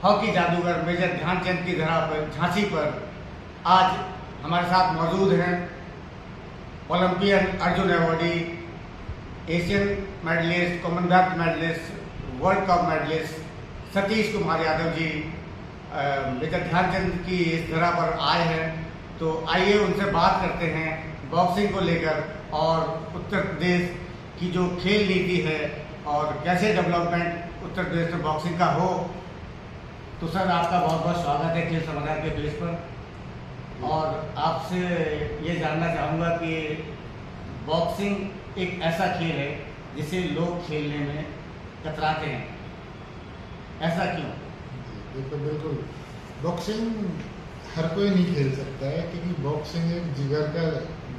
Hockey जादूगर major Dhyanchand की धरा पर झांसी पर आज हमारे साथ मौजूद हैं Olympian Arjuna awardee, Asian medallist, Commonwealth medallist, World Cup medallist Satish Kumar Yadav ji major Dhyanchand की इस धरा पर आए हैं। तो आइए उनसे बात करते हैं बॉक्सिंग को लेकर और उत्तर प्रदेश की जो खेल नीति है और कैसे डेवलपमेंट उत्तर प्रदेश में बॉक्सिंग का हो। तो सर, आपका बहुत बहुत स्वागत है खेल समाचार के पेज पर। और आपसे ये जानना चाहूँगा कि बॉक्सिंग एक ऐसा खेल है जिसे लोग खेलने में कतराते हैं, ऐसा क्यों? देखो, बिल्कुल बॉक्सिंग हर कोई नहीं खेल सकता है, क्योंकि बॉक्सिंग एक जिगर का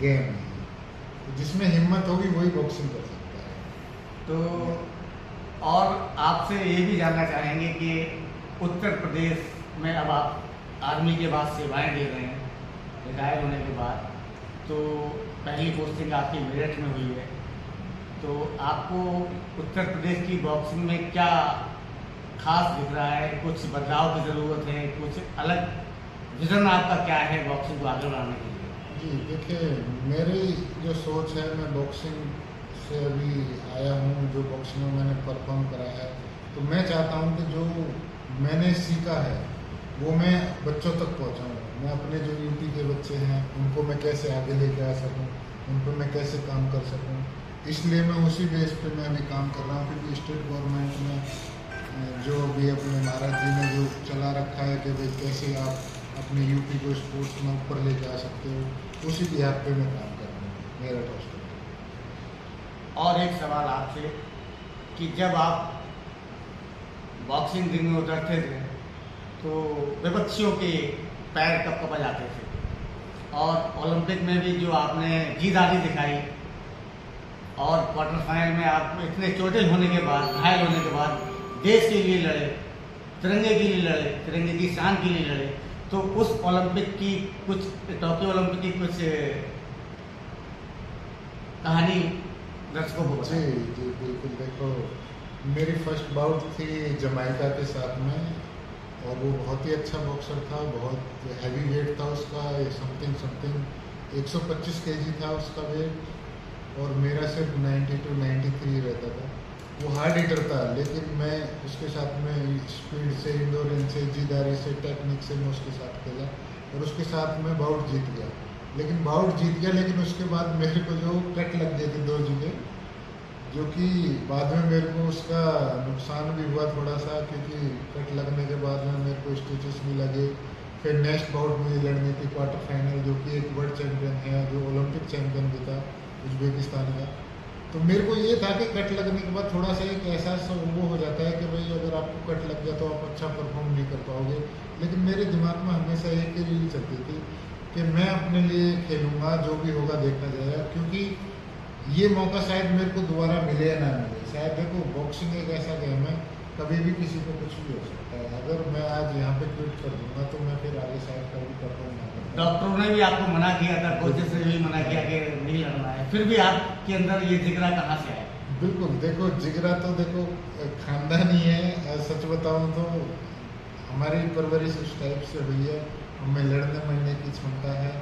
गेम है। जिसमें हिम्मत होगी वही बॉक्सिंग कर सकता है। तो और आपसे ये भी जानना चाहेंगे कि उत्तर प्रदेश में अब आप आर्मी के बाद सेवाएं दे रहे हैं, रिटायर होने के बाद, तो पहली पोस्टिंग आपकी मेरठ में हुई है। तो आपको उत्तर प्रदेश की बॉक्सिंग में क्या खास दिख रहा है? कुछ बदलाव की ज़रूरत है? कुछ अलग विज़न आपका क्या है बॉक्सिंग को आगे बढ़ाने के लिए? जी देखिए, मेरी जो सोच है, मैं बॉक्सिंग से अभी आया हूँ, जो बॉक्सिंग में मैंने परफॉर्म करा है, तो मैं चाहता हूँ कि जो मैंने सीखा है वो मैं बच्चों तक पहुँचाऊँ। मैं अपने जो यूपी के बच्चे हैं उनको मैं कैसे आगे लेके आ सकूँ, उन पर मैं कैसे काम कर सकूँ, इसलिए मैं उसी बेस पे मैं अभी काम कर रहा हूँ। क्योंकि स्टेट गवर्नमेंट में जो भी अपने महाराज जी ने जो चला रखा है कि भाई कैसे आप अपने यूपी को स्पोर्ट्स में ऊपर लेके आ सकते हो, उसी लिहाज पे मैं काम कर रहा हूँ मेरठ हॉस्टल। और एक सवाल आपसे कि जब आप बॉक्सिंग रिंग में उतरते थे तो विपक्षियों के पैर कब कब जाते थे, और ओलंपिक में भी जो आपने जीदारी दिखाई और क्वार्टर फाइनल में आप इतने चोटिल होने के बाद, घायल होने के बाद देश के लिए लड़े, तिरंगे के लिए लड़े, तिरंगे की शान के लिए लड़े, तो उस ओलंपिक की कुछ, टोक्यो ओलंपिक की कुछ कहानी दर्शकों को जी जी बिल्कुल। देखो, मेरी फर्स्ट बाउट थी जमाइका के साथ में, और वो बहुत ही अच्छा बॉक्सर था, बहुत हैवी वेट था उसका, समथिंग 125 केजी था उसका वेट, और मेरा सिर्फ 92 93 रहता था। वो हार्ड हिटर था, लेकिन मैं उसके साथ में स्पीड से, इंडोरेंस से, जीदारी से, टेक्निक से मैं उसके साथ खेला और उसके साथ मैं बाउट जीत गया। लेकिन उसके बाद मेरे को जो कट लग गए थे 2 जगह, जो कि बाद में मेरे को उसका नुकसान भी हुआ थोड़ा सा, क्योंकि कट लगने के बाद में मेरे को स्टिचेस भी लगे। फिर नेक्स्ट बाउट मुझे लड़नी थी क्वार्टर फाइनल, जो कि एक वर्ल्ड चैम्पियन है, जो ओलंपिक चैम्पियन भी था उज्बेकिस्तान का। तो मेरे को ये था कि कट लगने के बाद थोड़ा सा एक एहसास वो हो जाता है कि भाई अगर आपको कट लग गया तो आप अच्छा परफॉर्म नहीं कर पाओगे। लेकिन मेरे दिमाग में हमेशा एक ही रील चलती थी कि मैं अपने लिए खेलूँगा, जो भी होगा देखा जाएगा, क्योंकि ये मौका शायद मेरे को दोबारा मिले या ना मिले। शायद देखो, बॉक्सिंग एक ऐसा गेम है, कभी भी किसी को कुछ भी हो सकता है। अगर मैं आज यहाँ पे क्विट कर दूंगा तो मैं फिर आगे शायद कभी परफॉर्म ना कर पाऊँ। डॉक्टरों ने भी आपको मना किया था, कोचेस ने भी मना किया कि नहीं लड़ना है, फिर भी आपके अंदर ये जिगरा कहाँ से आया? बिल्कुल, देखो जिगरा तो देखो खानदानी है। सच बताऊँ तो हमारी परवरिश उस टाइप से हुई है, हमें लड़ने मरने की क्षमता है,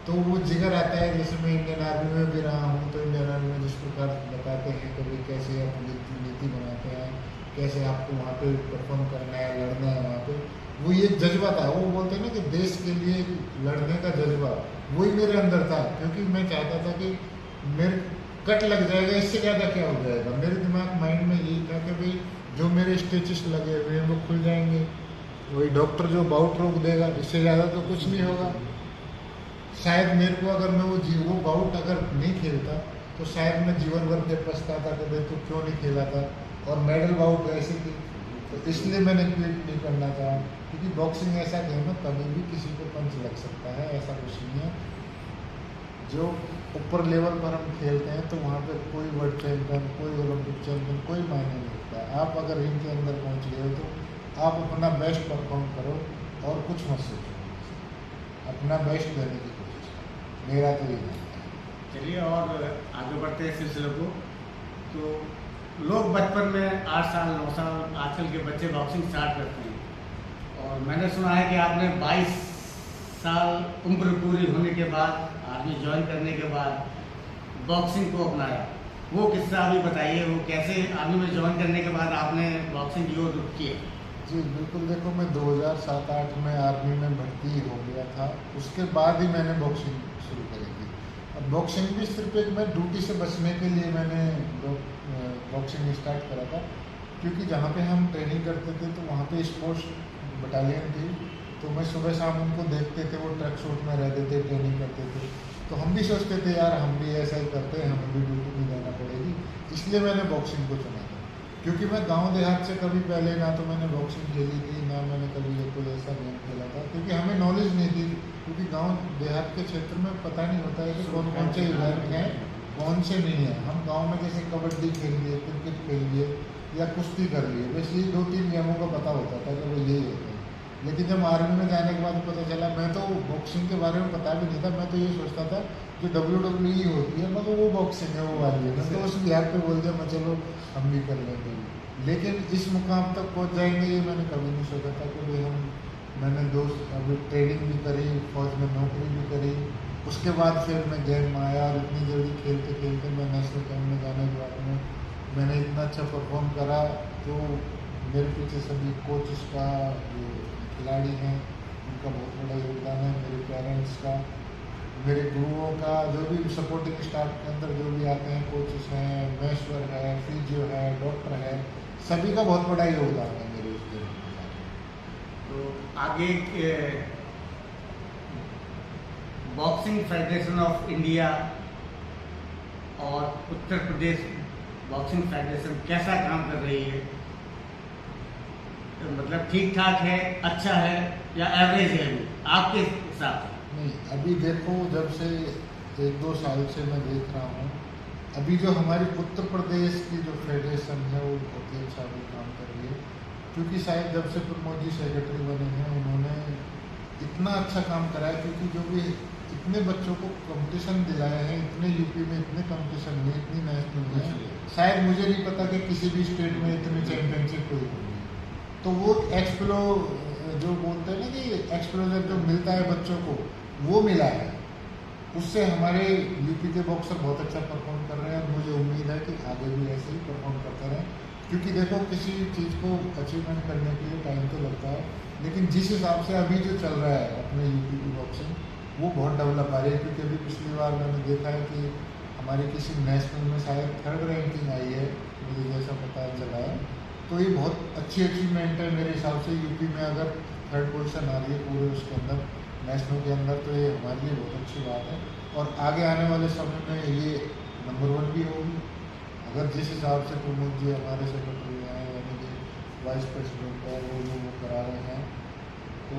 तो वो जिगर आता है। जैसे मैं इंडियन आर्मी में भी रहा हूँ, तो इंडियन आर्मी में जिस प्रकार बताते हैं कि भाई कैसे आप नीति बनाते हैं, कैसे आपको वहाँ पे परफॉर्म करना है, लड़ना है वहाँ पे, वो ये जज्बा था। वो बोलते हैं ना कि देश के लिए लड़ने का जज्बा, वही मेरे अंदर था। क्योंकि मैं चाहता था कि मेरे कट लग जाएगा, इससे ज़्यादा क्या हो जाएगा। मेरे दिमाग माइंड में यही था कि भाई जो मेरे स्टिचेस लगे हुए हैं वो खुल जाएंगे, वही डॉक्टर जो बाउट रोक देगा, इससे ज़्यादा तो कुछ नहीं होगा। शायद मेरे को अगर मैं वो बाउट अगर नहीं खेलता तो शायद मैं जीवन भर के पछताता कि भाई तू क्यों नहीं खेला था, और मेडल बाउट ऐसी थी। तो इसलिए मैंने क्विट नहीं करना चाहा, क्योंकि बॉक्सिंग ऐसा गेम है, कभी भी किसी को पंच लग सकता है, ऐसा कुछ नहीं है। जो ऊपर लेवल पर हम खेलते हैं तो वहाँ पे कोई वर्ल्ड चैम्पियन, कोई ओलंपिक चैम्पियन, कोई मायने नहीं रखता है। आप अगर रिंग के अंदर पहुँच गए हो तो आप अपना बेस्ट परफॉर्म करो और कुछ मत सोचो, अपना बेस्ट देने की कोशिश करो। मेरा तो ये है। चलिए, और आगे बढ़ते हैं सिलसिले को। तो लोग बचपन में 8 साल 9 साल, आजकल के बच्चे बॉक्सिंग स्टार्ट करते हैं, और मैंने सुना है कि आपने 22 साल उम्र पूरी होने के बाद, आर्मी ज्वाइन करने के बाद बॉक्सिंग को अपनाया। वो किस्सा अभी बताइए, वो कैसे आर्मी में ज्वाइन करने के बाद आपने बॉक्सिंग की ओर रुख किया? जी बिल्कुल, देखो मैं 2007-8 में आर्मी में भर्ती हो गया था, उसके बाद ही मैंने बॉक्सिंग शुरू करी थी। अब बॉक्सिंग भी सिर्फ एक मैं ड्यूटी से बचने के लिए मैंने बॉक्सिंग स्टार्ट करा था, क्योंकि जहाँ पे हम ट्रेनिंग करते थे तो वहाँ पे स्पोर्ट्स बटालियन थी, तो मैं सुबह शाम उनको देखते थे, वो ट्रक सूट में रहते थे, ट्रेनिंग करते थे, तो हम भी सोचते थे यार हम भी ऐसा ही करते हैं, हमें भी ड्यूटी में जाना पड़ेगी, इसलिए मैंने बॉक्सिंग को चुना था। क्योंकि मैं गांव देहात से कभी पहले ना तो मैंने बॉक्सिंग खेली थी, ना मैंने कभी कोई ऐसा गेम खेला था, क्योंकि हमें नॉलेज नहीं थी, क्योंकि गांव देहात के क्षेत्र में पता नहीं होता है कि कौन कौन से इवेंट हैं, कौन से नहीं हैं। हम गांव में जैसे कबड्डी खेल लिए, क्रिकेट खेल लिए या कुश्ती कर लिए, बस ये 2-3 नियमों का पता होता था कि वो यही होता है। लेकिन जब आर्मी में जाने के बाद पता चला, मैं तो बॉक्सिंग के बारे में पता भी नहीं था, मैं तो ये सोचता था कि WWE होती है, मतलब वो बॉक्सिंग है, वो वाली है, मैं तो उस बिहार पे बोल दिया मैं चलो हम भी कर लेंगे। लेकिन इस मुकाम तक पहुंच जाएंगे ये मैंने कभी नहीं सोचा था कि भाई मैंने दोस्त अभी ट्रेनिंग भी करी, फौज में नौकरी भी करी, उसके बाद फिर मैं गेम में आया और इतनी जल्दी खेलते खेलते मैं नेशनल कैंप में जाने के बाद में मैंने इतना अच्छा परफॉर्म करा, तो मेरे पीछे सभी कोचेस का, जो खिलाड़ी हैं उनका बहुत बड़ा योगदान है, मेरे पेरेंट्स का, मेरे गुरुओं का, जो भी सपोर्टिंग स्टाफ के अंदर जो भी आते हैं, कोचेस हैं, मेश्वर है, फिजियो है, डॉक्टर है, सभी का बहुत बड़ा योगदान है मेरे उस दिन। तो आगे बॉक्सिंग फेडरेशन ऑफ इंडिया और उत्तर प्रदेश बॉक्सिंग फेडरेशन कैसा काम कर रही है? तो मतलब ठीक ठाक है, अच्छा है या एवरेज है अभी आपके हिसाब से? नहीं, अभी देखो जब से 1-2 साल से मैं देख रहा हूँ, अभी जो हमारी उत्तर प्रदेश की जो फेडरेशन है वो बहुत ही अच्छा भी काम कर रही है, क्योंकि शायद जब से प्रमोद जी सेक्रेटरी बने हैं उन्होंने इतना अच्छा काम करा है, क्योंकि जो भी इतने बच्चों को कंपटीशन दिलाए हैं, इतने यूपी में इतने कंपटीशन में, इतनी नेशनल में, शायद मुझे नहीं पता कि किसी भी स्टेट में इतनी चैंपियनशिप हुई होगी। तो वो एक्सप्लो जो बोलते हैं ना कि एक्सप्लोजर जो मिलता है बच्चों को, वो मिला है, उससे हमारे यूपी के बॉक्सर बहुत अच्छा परफॉर्म कर रहे हैं, और मुझे उम्मीद है कि आगे भी ऐसे ही परफॉर्म करते रहें, क्योंकि देखो किसी चीज़ को अचीवमेंट करने के लिए टाइम तो लगता है, लेकिन जिस हिसाब से अभी जो चल रहा है अपने यूपी की बॉक्सिंग, वो बहुत डेवलप आ रही है। क्योंकि अभी पिछली बार मैंने देखा है कि हमारी किसी नेशनल में शायद 3rd रैंकिंग आई है, मुझे जैसा पता चला है, तो ये बहुत अच्छी अचीवमेंट है मेरे हिसाब से। यूपी में अगर 3rd पोजीशन आ रही है पूरे उसके अंदर, नेशनल के अंदर, तो ये हमारे लिए बहुत अच्छी बात है, और आगे आने वाले समय में ये नंबर 1 भी होगी, अगर जिस हिसाब से प्रमोद जी हमारे सेक्रेटरी हैं, यानी कि वाइस प्रेसिडेंट है, वो जो वो करा रहे हैं, तो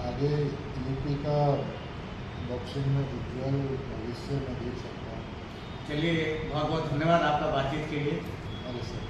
आगे यूपी का बॉक्सिंग में उज्ज्वल भविष्य में देख सकता हूँ। चलिए, बहुत बहुत धन्यवाद आपका बातचीत के लिए। अरे सर।